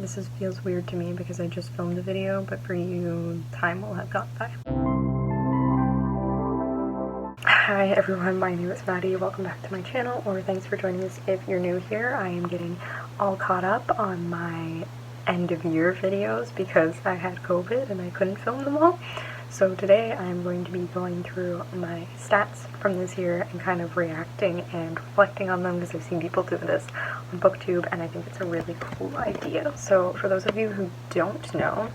feels weird to me because I just filmed a video, but for you, time will have gone by. Hi everyone, my name is Maddie. Welcome back to my channel, or thanks for joining us if you're new here. I am getting all caught up on my end of year videos because I had COVID and I couldn't film them all. So today I'm going to be going through my stats from this year and kind of reacting and reflecting on them because I've seen people do this on BookTube and I think it's a really cool idea. So for those of you who don't know,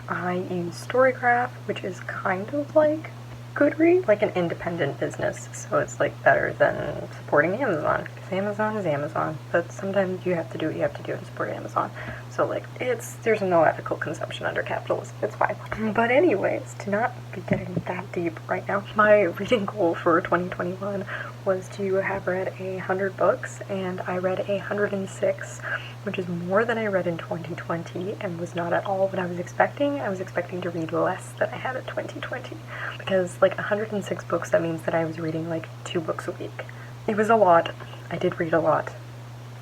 I use Storygraph, which is kind of like Goodreads, like an independent business, so it's like better than supporting Amazon, because Amazon is Amazon, but sometimes you have to do what you have to do to support Amazon, so like there's no ethical consumption under capitalism, it's fine. But anyways, to not be getting that deep right now, my reading goal for 2021 was to have read 100 books, and I read 106, which is more than I read in 2020, and was not at all what I was expecting. I was expecting to read less than I had in 2020, because like 106 books, that means that I was reading like 2 books a week. It was a lot. I did read a lot.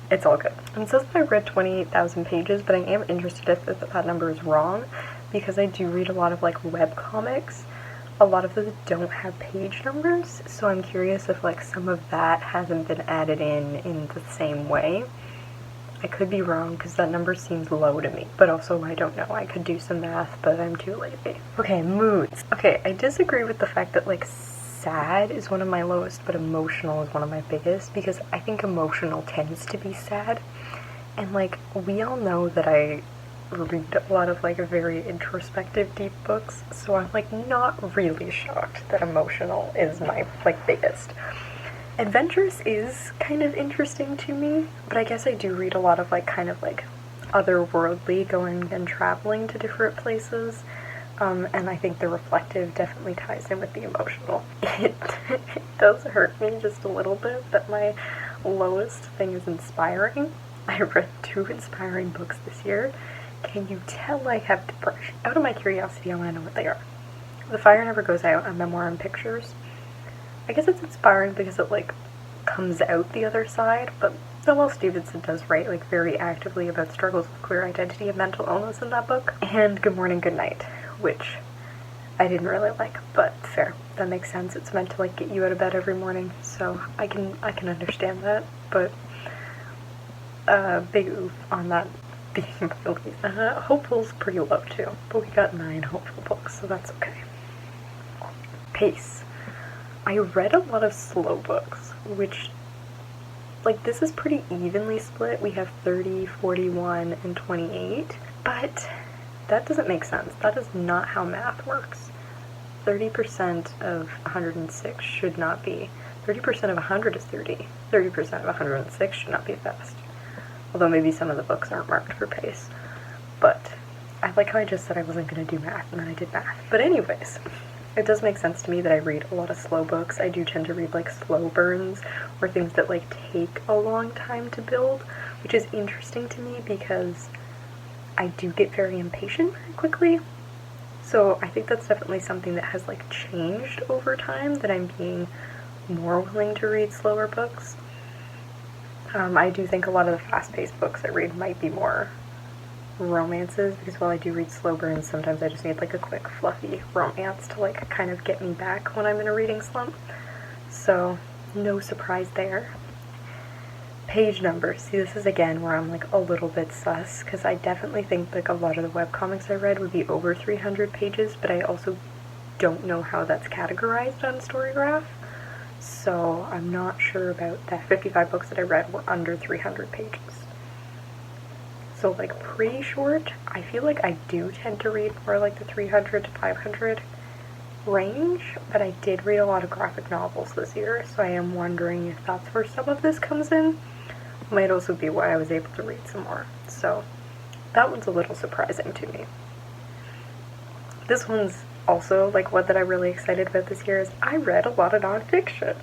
It's all good. And it says that I read 28,000 pages, but I am interested if that number is wrong, because I do read a lot of like web comics. A lot of those don't have page numbers, so I'm curious if like some of that hasn't been added in the same way. I could be wrong because that number seems low to me, but also I don't know. I could do some math, but I'm too lazy. Okay, moods. Okay, I disagree with the fact that like sad is one of my lowest, but emotional is one of my biggest, because I think emotional tends to be sad. And like, we all know that I read a lot of like very introspective, deep books, so I'm like not really shocked that emotional is my like biggest. Adventures is kind of interesting to me, but I guess I do read a lot of like kind of like otherworldly, going and traveling to different places, and I think the reflective definitely ties in with the emotional. It does hurt me just a little bit that my lowest thing is inspiring. I read 2 inspiring books this year. Can you tell I have depression? Out of my curiosity, I want to know what they are. The Fire Never Goes Out, a memoir and pictures. I guess it's inspiring because it like comes out the other side, but Noelle Stevenson does write like very actively about struggles with queer identity and mental illness in that book. And Good Morning, Good Night, which I didn't really like, but fair. That makes sense. It's meant to like get you out of bed every morning, so I can understand that. But big oof on that being released. Hopeful's pretty low too, but we got 9 hopeful books, so that's okay. Pace. I read a lot of slow books, which, like, this is pretty evenly split. We have 30, 41, and 28, but that doesn't make sense. That is not how math works. 30% of 106 should not be. 30% of 100 is 30. 30% of 106 should not be fast. Although maybe some of the books aren't marked for pace. But I like how I just said I wasn't going to do math, and then I did math. But anyways, it does make sense to me that I read a lot of slow books. I do tend to read like slow burns, or things that like take a long time to build, which is interesting to me because I do get very impatient very quickly. So I think that's definitely something that has like changed over time, that I'm being more willing to read slower books. I do think a lot of the fast-paced books I read might be more romances, because while I do read slow burns, sometimes I just need like a quick fluffy romance to like kind of get me back when I'm in a reading slump. So no surprise there. Page numbers. See, this is again where I'm like a little bit sus, because I definitely think like a lot of the webcomics I read would be over 300 pages, but I also don't know how that's categorized on Storygraph, so I'm not sure about that. 55 books that I read were under 300 pages. So like pretty short. I feel like I do tend to read more like the 300 to 500 range, but I did read a lot of graphic novels this year, so I am wondering if that's where some of this comes in. Might also be why I was able to read some more. So that one's a little surprising to me. This one's also like one that I'm really excited about this year is I read a lot of nonfiction.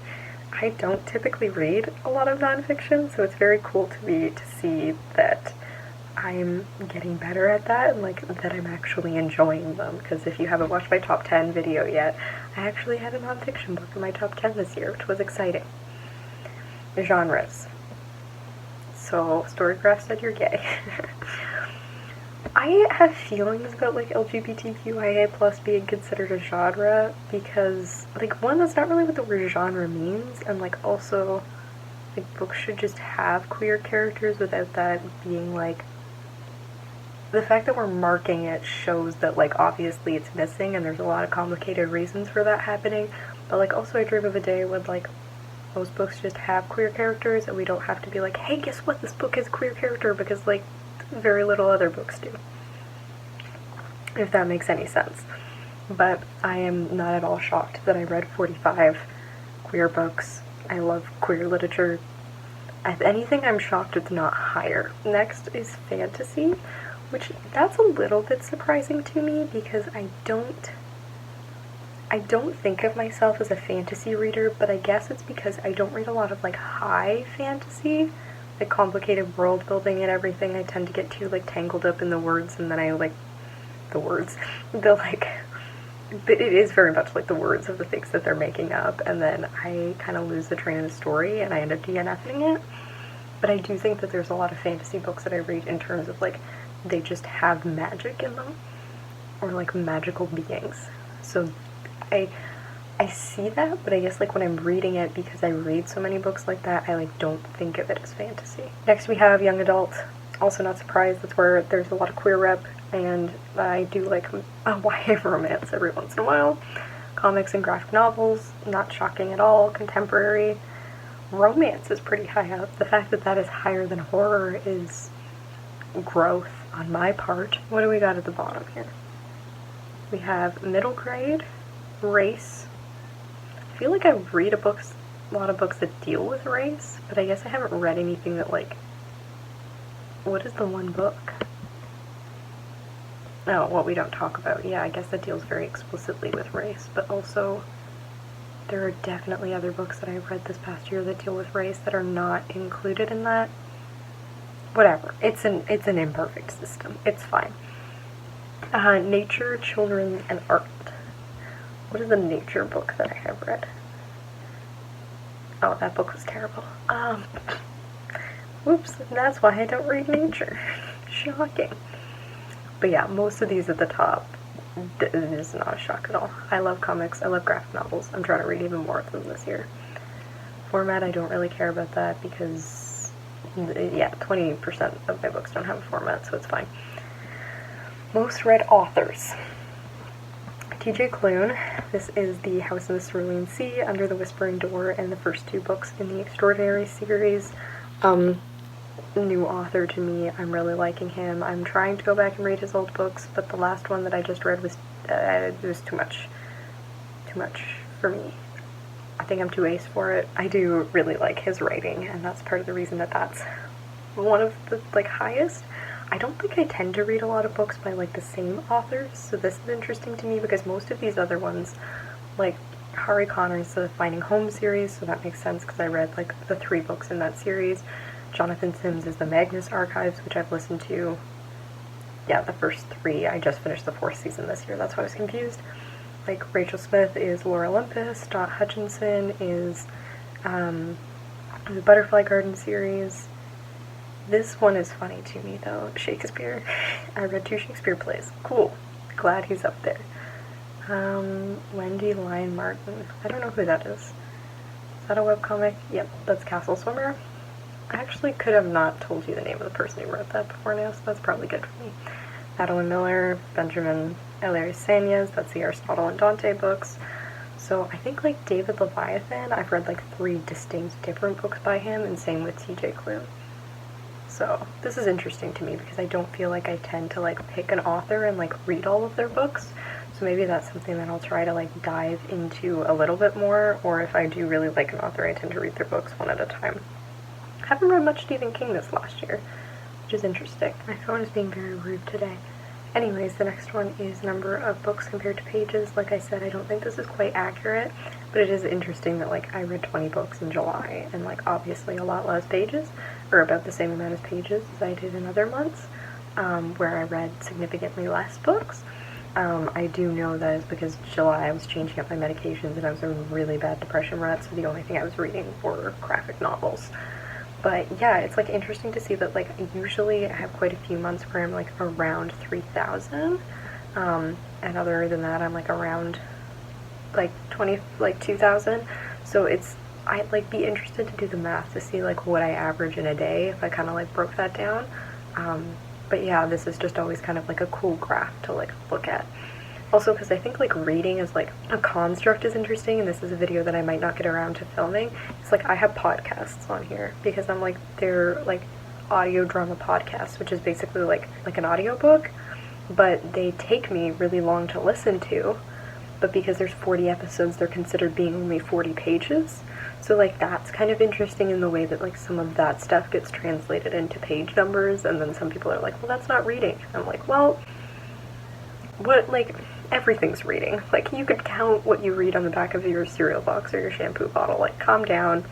I don't typically read a lot of nonfiction, so it's very cool to me to see that I'm getting better at that, and like that I'm actually enjoying them, because if you haven't watched my top 10 video yet, I actually had a nonfiction book in my top 10 this year, which was exciting. Genres. So Storygraph said you're gay. I have feelings about like LGBTQIA plus being considered a genre because like one, that's not really what the word genre means, and like also like books should just have queer characters without that being like, the fact that we're marking it shows that like obviously it's missing and there's a lot of complicated reasons for that happening. But like also I dream of a day when like most books just have queer characters and we don't have to be like, hey, guess what, this book has a queer character, because like very little other books do, if that makes any sense. But I am not at all shocked that I read 45 queer books. I love queer literature. If anything, I'm shocked it's not higher. Next is fantasy, which that's a little bit surprising to me because I don't think of myself as a fantasy reader, but I guess it's because I don't read a lot of like high fantasy, like complicated world building and everything. I tend to get too like tangled up in the words, and then I like the words, the like, it is very much like the words of the things that they're making up, and then I kind of lose the train of the story and I end up DNFing it. But I do think that there's a lot of fantasy books that I read in terms of like, they just have magic in them, or like magical beings. So I see that, but I guess like when I'm reading it, because I read so many books like that, I like don't think of it as fantasy. Next we have young adult. Also not surprised, that's where there's a lot of queer rep, and I do like a YA romance every once in a while. Comics and graphic novels, not shocking at all. Contemporary romance is pretty high up. The fact that that is higher than horror is growth on my part. What do we got at the bottom here? We have middle grade, race. I feel like I read a lot of books that deal with race, but I guess I haven't read anything that like, what is the one book? Oh, What We Don't Talk About. Yeah, I guess that deals very explicitly with race, but also there are definitely other books that I've read this past year that deal with race that are not included in that. Whatever. It's an imperfect system. It's fine. Nature, children, and art. What is the nature book that I have read? Oh, that book was terrible. Whoops, that's why I don't read nature. Shocking. But yeah, most of these at the top, it is not a shock at all. I love comics, I love graphic novels. I'm trying to read even more of them this year. Format, I don't really care about that because, yeah, 20% of my books don't have a format, so it's fine. Most read authors. T.J. Klune. This is The House in the Cerulean Sea, Under the Whispering Door, and the first two books in the Extraordinary series. New author to me. I'm really liking him. I'm trying to go back and read his old books, but the last one that I just read was too much for me. I think I'm too ace for it. I do really like his writing, and that's part of the reason that that's one of the like highest. I don't think I tend to read a lot of books by like the same authors, so this is interesting to me because most of these other ones, like Hari Connor's the Finding Home series, so that makes sense because I read like the 3 books in that series. Jonathan Sims is the Magnus Archives, which I've listened to, yeah, the first 3. I just finished the 4th season this year, that's why I was confused. Like, Rachel Smith is Laura Olympus, Dot Hutchinson is the Butterfly Garden series. This one is funny to me, though. Shakespeare. I read 2 Shakespeare plays. Cool. Glad he's up there. Wendy Lyon Martin. I don't know who that is. Is that a webcomic? Yep, that's Castle Swimmer. I actually could have not told you the name of the person who wrote that before now, so that's probably good for me. Madeline Miller, Benjamin Ellery Sanyas, that's the Aristotle and Dante books. So I think like David Leviathan, I've read like 3 distinct different books by him, and same with T.J. Klune. So this is interesting to me because I don't feel like I tend to like pick an author and like read all of their books. So maybe that's something that I'll try to like dive into a little bit more, or if I do really like an author, I tend to read their books one at a time. I haven't read much Stephen King this last year, which is interesting. My phone is being very rude today. Anyways, the next one is number of books compared to pages. Like I said, I don't think this is quite accurate, but it is interesting that like I read 20 books in July, and like obviously a lot less pages, or about the same amount of pages as I did in other months, where I read significantly less books. I do know that it's because July I was changing up my medications and I was in a really bad depression rut, so the only thing I was reading were graphic novels. But yeah, it's like interesting to see that like usually I have quite a few months where I'm like around 3,000, and other than that I'm like around like 2,000. So I'd like be interested to do the math to see like what I average in a day if I kind of like broke that down. But yeah, this is just always kind of like a cool graph to like look at. Also, because I think like reading as like a construct is interesting, and this is a video that I might not get around to filming. It's like I have podcasts on here because I'm like they're like audio drama podcasts, which is basically like an audiobook, but they take me really long to listen to. But because there's 40 episodes, they're considered being only 40 pages. So like that's kind of interesting in the way that like some of that stuff gets translated into page numbers, and then some people are like, well, that's not reading. I'm like, well, what, like, everything's reading. Like, you could count what you read on the back of your cereal box or your shampoo bottle. Like, calm down.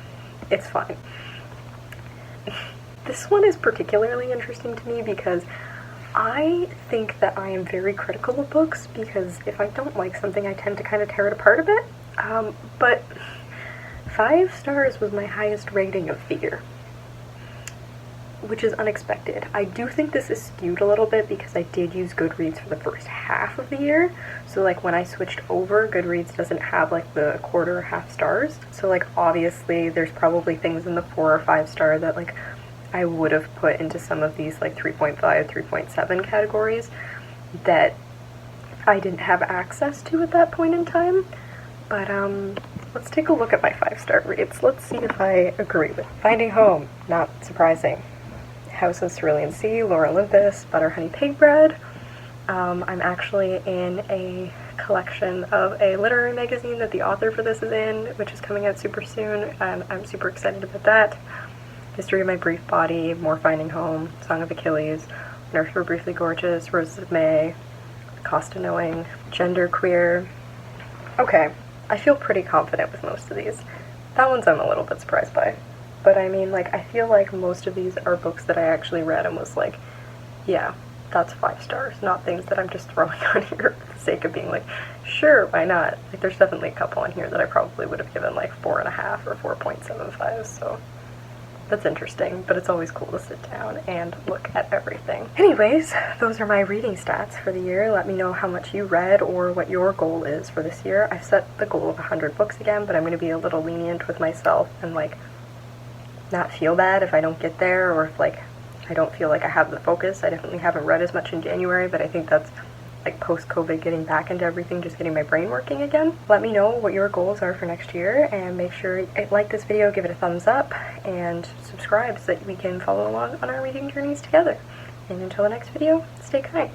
It's fine. This one is particularly interesting to me because I think that I am very critical of books, because if I don't like something, I tend to kind of tear it apart a bit. But 5 stars was my highest rating of the year, which is unexpected. I do think this is skewed a little bit because I did use Goodreads for the first half of the year. So like when I switched over, Goodreads doesn't have like the quarter or half stars. So like obviously there's probably things in the 4 or 5 star that like I would have put into some of these like 3.5, 3.7 categories that I didn't have access to at that point in time. But let's take a look at my 5-star reads. Let's see if I agree with Finding Home, not surprising. House of Cerulean Sea, Laura Olympus, Butter Honey Pig Bread. I'm actually in a collection of a literary magazine that the author for this is in, which is coming out super soon, and I'm super excited about that. History of My Brief Body, More Finding Home, Song of Achilles, Nurse for Briefly Gorgeous, Roses of May, Cost of Knowing, Gender Queer. Okay, I feel pretty confident with most of these. That one's I'm a little bit surprised by. But I mean, like, I feel like most of these are books that I actually read and was like, yeah, that's 5 stars, not things that I'm just throwing on here for the sake of being like, sure, why not? Like, there's definitely a couple on here that I probably would have given like 4.5 or 4.75, so that's interesting, but it's always cool to sit down and look at everything. Anyways, those are my reading stats for the year. Let me know how much you read or what your goal is for this year. I've set the goal of 100 books again, but I'm going to be a little lenient with myself and like not feel bad if I don't get there, or if like I don't feel like I have the focus. I definitely haven't read as much in January, but I think that's like post-COVID, getting back into everything, just getting my brain working again. Let me know what your goals are for next year, and make sure you like this video, give it a thumbs up, and subscribe so that we can follow along on our reading journeys together. And until the next video, stay kind.